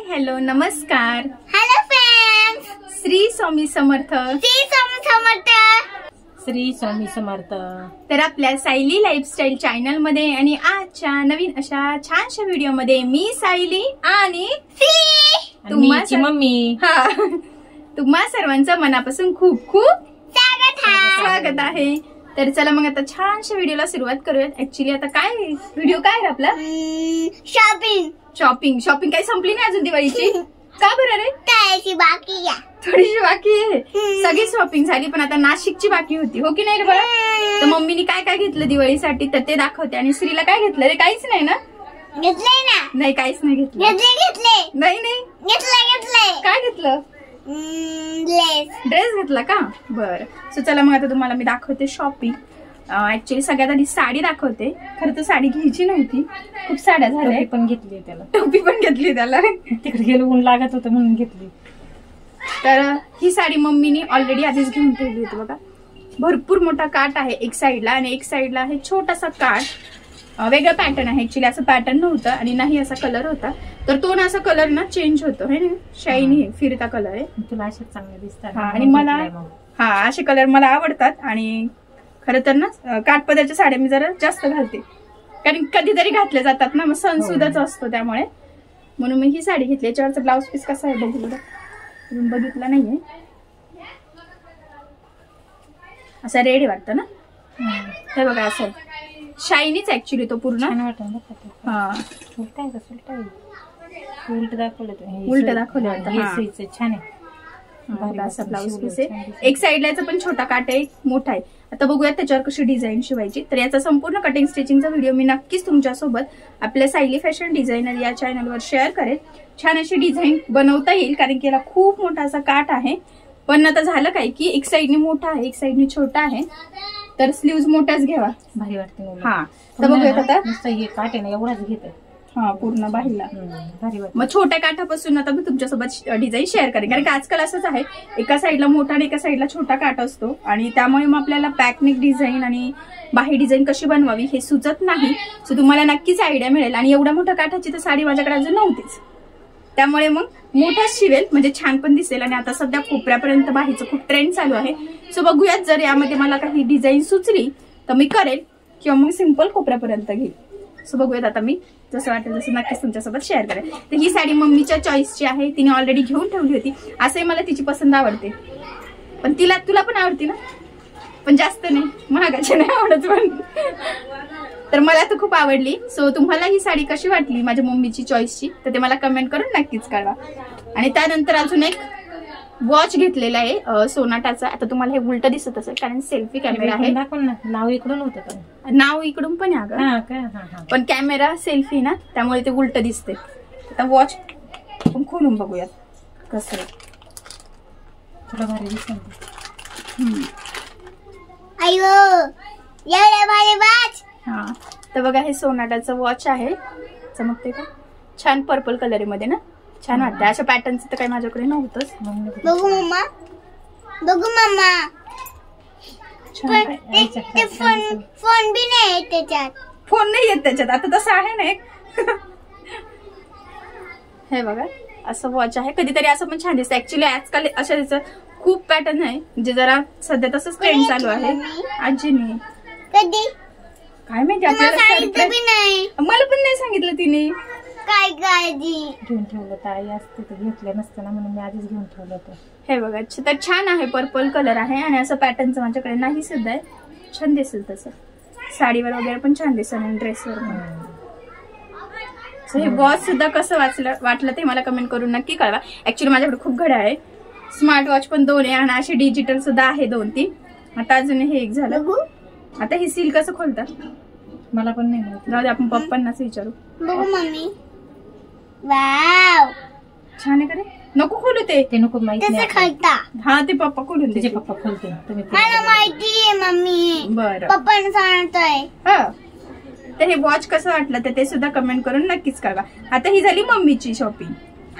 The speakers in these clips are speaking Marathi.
हॅलो नमस्कार. Hello friends. श्री स्वामी समर्थ. श्री स्वामी समर्थ. श्री स्वामी समर्थ. तर आपल्या सायली लाईफस्टाईल चॅनल मध्ये आणि आजच्या नवीन अशा छानशा व्हिडिओ मध्ये मी सायली आणि तुमची मम्मी तुम्हा सर्वांचं मनापासून खूप खूप स्वागत आहे. तर चला मग आता छानशा व्हिडिओला सुरुवात करूयात. ऍक्च्युली आता काय व्हिडिओ काय आहे आपला? शॉपिंग. शॉपिंग काही संपली नाही अजून दिवाळीची. का बरं रे? थोडीशी बाकी आहे. सगळी शॉपिंग झाली पण आता नाशिकची बाकी होती, हो की नाही रे बघा. तर मम्मीने काय काय घेतलं दिवाळीसाठी तर ते दाखवते. आणि श्रीला काय घेतलं रे? काहीच नाही ना? नाही काहीच नाही घेतलं. नाही काय घेतलं? ड्रेस घेतला का? बरं. सो चला मग आता तुम्हाला मी दाखवते शॉपिंग. ऍक्च्युली सगळ्यात आधी साडी दाखवते. खरं तर साडी घ्यायची नव्हती, खूप साड्या झाल्या. पण घेतली त्याला, टोपी पण घेतली त्याला. तिकडे गेलो ऊन लागत होतं म्हणून घेतली. तर ही साडी मम्मीने ऑलरेडी आधीच घेऊन ठेवली होती बघा. भरपूर मोठा काठ आहे एक साईडला आणि एक साईडला आहे छोटासा काठ. वेगळं पॅटर्न आहे. ऍक्च्युली असं पॅटर्न नव्हतं आणि नाही असा कलर होता. तर तो ना असा कलर ना चेंज होतो है ना, शायनी फिरता कलर आहे. तुला असेच चांगले दिसतात. आणि मला असे कलर मला आवडतात. आणि खरं तर ना काठपदरच्या साड्या मी जरा जास्त घालते, कारण कधीतरी घातल्या जातात ना, मग सण सुद्धाच असतो त्यामुळे. म्हणून मी ही साडी घेतली. याच्यावरचा ब्लाऊज पीस कसा आहे बघू बघा. तुम्ही बघितला नाहीये. असा रेड वाटतं ना. हे बघा असं शायनीच ऍक्च्युली तो पूर्ण. उलट दाखवलं. छान आहे. असा ब्लाऊज पीस आहे. एक साईडला याचा पण छोटा काट आहे, मोठा आहे. आता बघूयात त्याच्यावर कशी डिझाईन शिवायची. तर याचा संपूर्ण कटिंग स्टिचिंगचा व्हिडिओ मी नक्कीच तुमच्यासोबत आपल्या सायली फॅशन डिझायनर या चॅनलवर शेअर करेल. छान अशी डिझाईन बनवता येईल, कारण की याला खूप मोठा असा काट आहे. पण आता झालं काय की एक साईडने मोठा आहे, एक साईडने छोटा आहे. तर स्लीव्ह मोठ्याच घ्यावा, भारी वाटते. तर बघूयात आता. हे काट आहे ना एवढाच घेते. पूर्ण बाहीला. मग छोट्या काठापासून आता मी तुमच्यासोबत डिझाईन शेअर करेन, कारण की आजकाल असंच आहे, एका साईडला मोठा आणि एका साईडला छोटा काठ असतो. आणि त्यामुळे मग आपल्याला बॅकनेक डिझाईन आणि बाही डिझाईन कशी बनवावी हे सुचत नाही. सो तुम्हाला नक्कीच आयडिया मिळेल. आणि एवढ्या मोठ्या काठाची तर साडी माझ्याकडे अजून नव्हतीच, त्यामुळे मग मोठाच शिवेल, म्हणजे छान पण दिसेल. आणि आता सध्या कोपऱ्यापर्यंत बाहीचं खूप ट्रेंड चालू आहे. सो बघूयात, जर यामध्ये मला काही डिझाईन सुचली तर मी करेल, किंवा मग सिंपल कोपऱ्यापर्यंत घेईल. सो बघूयात आता मी जसं वाटेल तसं नक्कीच तुमच्यासोबत शेअर करेल. तर ही साडी मम्मीच्या चॉईसची आहे, तिने ऑलरेडी घेऊन ठेवली होती. असंही मला तिची पसंत आवडते, पण तुला पण आवडती ना, पण जास्त नाही, महागाची नाही आवडत पण. तर मला तर खूप आवडली. सो तुम्हाला ही साडी कशी वाटली माझ्या मम्मीची चॉईसची तर ते मला कमेंट करून नक्कीच कळवा. आणि त्यानंतर अजून एक वॉच घेतलेला आहे सोनाटाचा. आता तुम्हाला हे उलट दिसत असेल कारण सेल्फी कॅमेरा आहे. नाव इकडून होतं का? नाव इकडून पण आहे अगं, पण कॅमेरा सेल्फी ना, त्यामुळे ते उलट दिसते. आता वॉच पण खोलून बघूयात कसं आहे. थोडं भारी दिसत. तर बघा हे सोनाटाचं वॉच आहे. चमकते का? छान पर्पल कलर मध्ये ना, छान वाटतं. अशा पॅटर्नचं तर काही माझ्याकडे नव्हतंच. बघू मम्मा. फोन बी नाही त्याच्यात. फोन नाही येत त्याच्यात. आता तसं आहे ना एक. हे बघा असं वॉच आहे. कधीतरी असं पण छान दिसतं. ऍक्च्युली आजकाल अशा त्याचं खूप पॅटर्न आहे, म्हणजे जरा सध्या तसंच ट्रेंड चालू आहे. आजीने कधी काय माहिती आपल्याला मला पण नाही सांगितलं तिने. काय काळजी घेऊन ठेवलं तर आई असते तर घेतलं नसतं ना, म्हणून मी आधीच घेऊन ठेवलं होतं. हे बघा तर छान आहे, पर्पल कलर आहे. आणि असं पॅटर्नचं माझ्याकडे नाही सुद्धा आहे. छान दिसेल तसं साडीवर वगैरे पण छान दिसेल आणि ड्रेसवर पण. हे वॉच सुद्धा कसं वाटलं ते मला कमेंट करून नक्की कळवा. ऍक्च्युली माझ्याकडे खूप घड्याळ आहे, स्मार्ट वॉच पण 2 आहे आणि अशी डिजिटल सुद्धा आहे 2-3. आता अजून हे एक झालं. आता ही सील कसं खोलतात मला पण नाही माहिती. जाऊ दे, आपण पप्पांनाच विचारू. बघू मम्मी. वाव छान आहे का रे? नको खोलू ते नको माहिती नाही. हा ते पप्पा खोलून तुझे पप्पा खोलते. मला माहिती आहे मम्मी. बरं पप्पाने सांगतोय. तर हे वॉच कसं वाटलं तर ते सुद्धा कमेंट करून नक्कीच कळवा. आता ही झाली मम्मीची शॉपिंग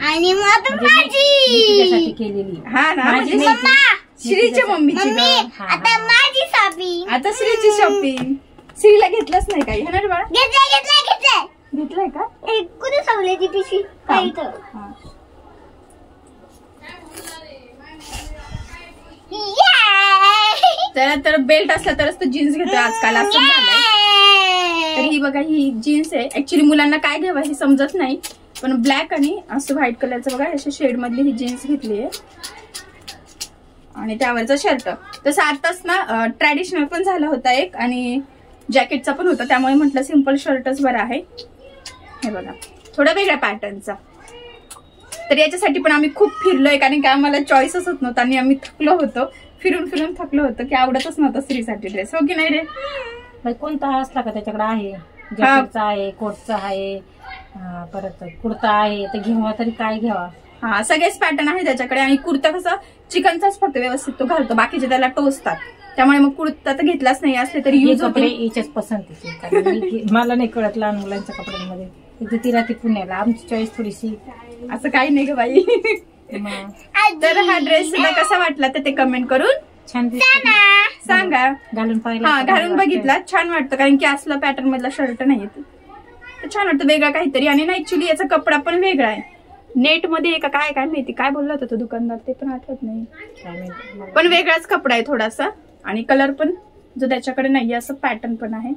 आणि मग आता म्हणजे मी तुझ्यासाठी माझी. केलेली. हा ना, माझी म्हणजे नाही ती. श्रीच्या मम्मीची मम्मी गं. हा, आता माझी शॉपिंग. आता श्रीची शॉपिंग. श्रीला घेतलंच नाही काही, है ना रे बाळा? घेतलंय. घेतलंय का? हे कुठे ठेवली ती पिशवी? हा. इथं. हा. Yay! त्याला तर बेल्ट असला तरच तो जीन्स घेतोय आजकाल, असं झालंय. तर ही बघा, ही जीन्स आहे. ऍक्च्युली मुलांना काय घ्यावं हे समजत नाही, पण ब्लॅक आणि असं व्हाईट कलरचं बघा अशा शेड मधली ही जीन्स घेतली आहे आणि त्यावरचा शर्ट. तसं आताच ना ट्रॅडिशनल पण झाला होता एक आणि जॅकेटचा पण होता, त्यामुळे म्हटलं सिम्पल शर्टच बरं आहे. हे बघा थोडा वेगळ्या पॅटर्नचा. तर याच्यासाठी पण आम्ही खूप फिरलोय, कारण की आम्हाला चॉईसच होत नव्हता आणि आम्ही थकलो होतो, फिरून फिरून थकलो होतो की आवडतच नव्हता स्त्रीसाठी ड्रेस. हो की नाही रे? बाई, कोणता असला का त्याच्याकडे आहे, जॅकेटचा आहे, कोटचा आहे, परत कुर्ता आहे, तर घ्यावा तरी काय घ्यावा. हा, सगळेच पॅटर्न आहे त्याच्याकडे. आणि कुर्ता कसं चिकनचाच फक्त व्यवस्थित तो घालतो, बाकीचे त्याला टोचतात, त्यामुळे मग कुर्ता तर घेतलाच नाही. असले तरी हे यूज कपडे होते. याच्याच पसंतीचे. कारण मला नाही कळत लहान मुलांच्या कपड्यांमध्ये. तिथे ती राहते पुण्याला, आमची चॉईस थोडीशी. असं काही नाही ग बाई. मग तर हा ड्रेस सुद्धा कसा वाटला तर ते कमेंट करून छान दिसते. सांगा. घालून पाहिलं हा, तर घालून वाटतंय. बघितला, छान वाटतं, कारण की असला पॅटर्न मधला शर्ट नाही येत, तर छान वाटतं वेगळा काहीतरी. आणि ना ऍक्च्युली याचा कपडा पण वेगळा आहे, नेट मध्ये आहे का काय काय माहिती, काय बोलला होता तो दुकानदार ते पण आठवत नाही, काय माहिती मला. पण वेगळाच कपडा आहे थोडासा. आणि कलर पण जो त्याच्याकडे नाहीये असं पॅटर्न पण आहे.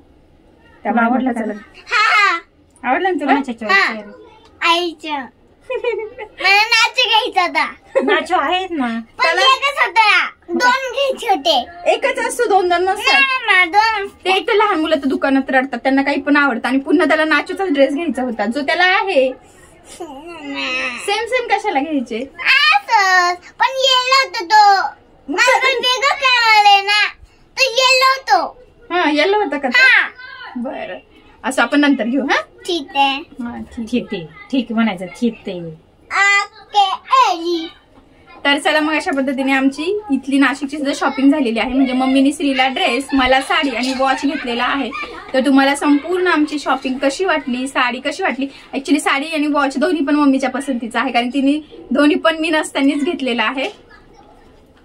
त्यामुळे आवडला म्हटलं का? चला. हा. आवडला ना तुला? कोणाच्या choice आहे रे? आईच्या. मला नाच घ्यायचा होता. नाचो आहेत ना. पण एकच होता. 2 घ्यायचे होते. एकच असतो, दोन दोन नसतात. ना 2. ते एक तर लहान मुलं तर दुकानात रडतात, त्यांना काही पण आवडतं, आणि पुन्हा त्याला नाचूचा ड्रेस घ्यायचा होता जो त्याला आहे. सेम सेम कशाला घ्यायचे? असंच. पण येलो होतो तो. मला पण वेगळं कळालंय ना. तो येलो होतो. हा, येलो होता का? हा. बरं, असं आपण नंतर घेऊ. हा, ठीक आहे. हा, ठीक. ठीक आहे, ठीक म्हणायचं, ठीक ते. ओके. एली. तर चला मग अशा पद्धतीने आमची इथली नाशिकची सुद्धा शॉपिंग झालेली आहे. म्हणजे मम्मीने श्रीला ड्रेस, मला साडी आणि वॉच घेतलेला आहे. तर तुम्हाला संपूर्ण आमची शॉपिंग कशी वाटली, साडी कशी वाटली? ऍक्च्युली साडी आणि वॉच दोन्ही पण मम्मीच्या पसंतीचं आहे, कारण तिने दोन्ही पण मी नसतानाच घेतलेला आहे.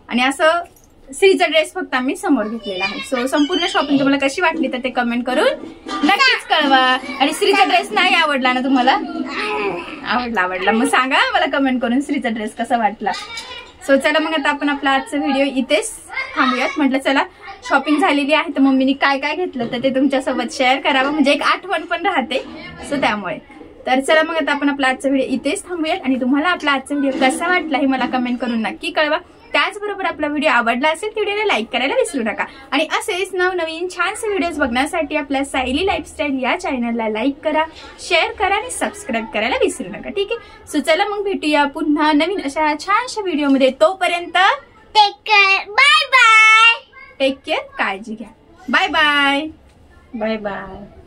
आणि असं श्रीचा ड्रेस फक्त आम्ही समोर घेतलेला आहे. सो संपूर्ण शॉपिंग तुम्हाला कशी वाटली तर ते कमेंट करून नक्कीच कळवा. आणि श्रीचा ड्रेस नाही आवडला ना तुम्हाला? आवडला मग सांगा मला कमेंट करून श्रीचा ड्रेस कसा वाटला. सो चला मग आता आपण आपला आजचा व्हिडिओ इथेच थांबूयात. म्हटलं चला शॉपिंग झालेली आहे तर मम्मीने काय काय घेतलं तर ते तुमच्यासोबत शेअर करावं, म्हणजे एक आठवण पण राहते. सो त्यामुळे तर चला मग आता आपण आपला आजचा व्हिडिओ इथेच थांबूयात. आणि तुम्हाला आपला आजचा व्हिडिओ कसा वाटला हे मला कमेंट करून नक्की कळवा. त्याचबरोबर आपला व्हिडिओ आवडला असेल तर व्हिडिओला लाईक करायला विसरू नका. आणि असेच नवनवीन छानसे व्हिडिओज बघण्यासाठी आपल्या सायली लाईफस्टाईल या चॅनलला लाईक करा, शेअर करा आणि सबस्क्राईब करायला विसरू नका. ठीक आहे, सो चला मग भेटूया पुन्हा नवीन अशा छानशा व्हिडिओमध्ये. तोपर्यंत take care. Bye bye. Take care, काळजी घ्या. Bye bye. Bye bye.